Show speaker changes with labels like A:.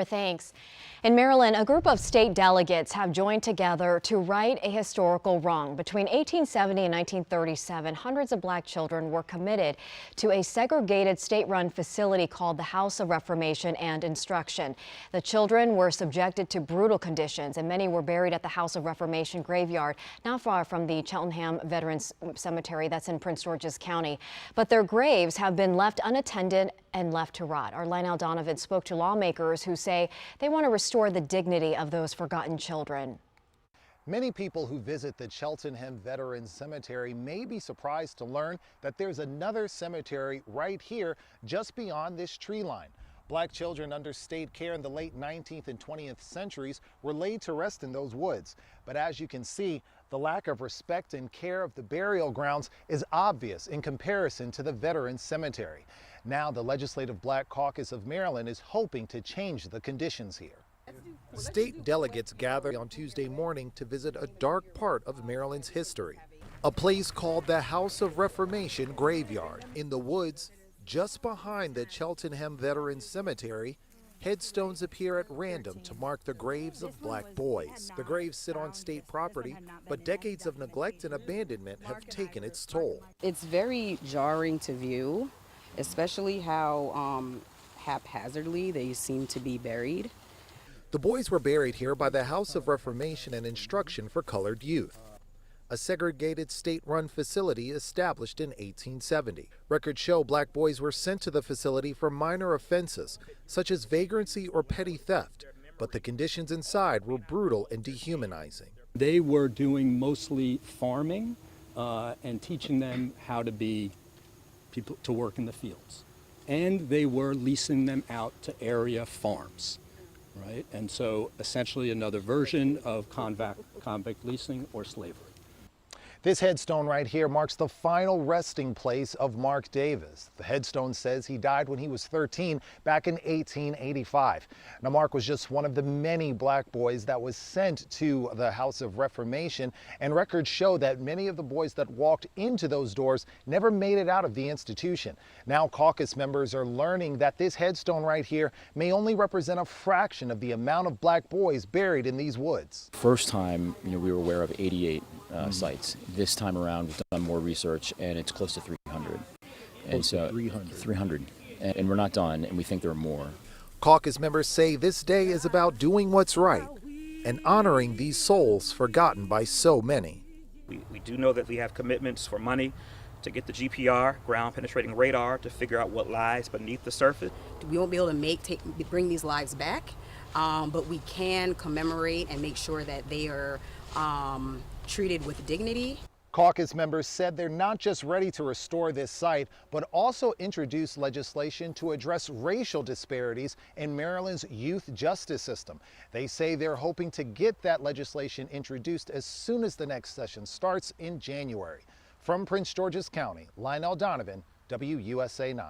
A: Thanks. In Maryland, a group of state delegates have joined together to right a historical wrong. Between 1870 and 1937, hundreds of black children were committed to a segregated state-run facility called the House of Reformation and Instruction. The children were subjected to brutal conditions, and many were buried at the House of Reformation graveyard, not far from the Cheltenham Veterans Cemetery that's in Prince George's County. But their graves have been left unattended and left to rot. Our Lionel Donovan spoke to lawmakers who say they want to restore the dignity of those forgotten children.
B: Many people who visit the Cheltenham Veterans Cemetery may be surprised to learn that there's another cemetery right here just beyond this tree line. Black children under state care in the late 19th and 20th centuries were laid to rest in those woods. But as you can see, the lack of respect and care of the burial grounds is obvious in comparison to the Veterans Cemetery. Now the Legislative Black Caucus of Maryland is hoping to change the conditions here. State delegates gathered on Tuesday morning to visit a dark part of Maryland's history, a place called the House of Reformation Graveyard. In the woods, just behind the Cheltenham Veterans Cemetery, headstones appear at random to mark the graves of black boys. The graves sit on state property, but decades of neglect and abandonment have taken its toll.
C: It's very jarring to view, especially how haphazardly they seem to be buried.
B: The boys were buried here by the House of Reformation and Instruction for Colored Youth, a segregated state-run facility established in 1870. Records show black boys were sent to the facility for minor offenses, such as vagrancy or petty theft, but the conditions inside were brutal and dehumanizing.
D: They were doing mostly farming and teaching them how to be people to work in the fields. And they were leasing them out to area farms, right? And so essentially another version of convict leasing or slavery.
B: This headstone right here marks the final resting place of Mark Davis. The headstone says he died when he was 13 back in 1885. Now, Mark was just one of the many black boys that was sent to the House of Reformation, and records show that many of the boys that walked into those doors never made it out of the institution. Now, caucus members are learning that this headstone right here may only represent a fraction of the amount of black boys buried in these woods.
E: First time, we were aware of 88 sites. This time around, we've done more research, and it's close to 300. And so 300. And we're not done, and we think there are more.
B: Caucus members say this day is about doing what's right and honoring these souls forgotten by so many.
F: We do know that we have commitments for money to get the GPR, ground penetrating radar, to figure out what lies beneath the surface.
C: We won't be able to bring these lives back, but we can commemorate and make sure that they are treated with dignity.
B: Caucus members said they're not just ready to restore this site, but also introduce legislation to address racial disparities in Maryland's youth justice system. They say they're hoping to get that legislation introduced as soon as the next session starts in January. From Prince George's County, Lionel Donovan, WUSA 9.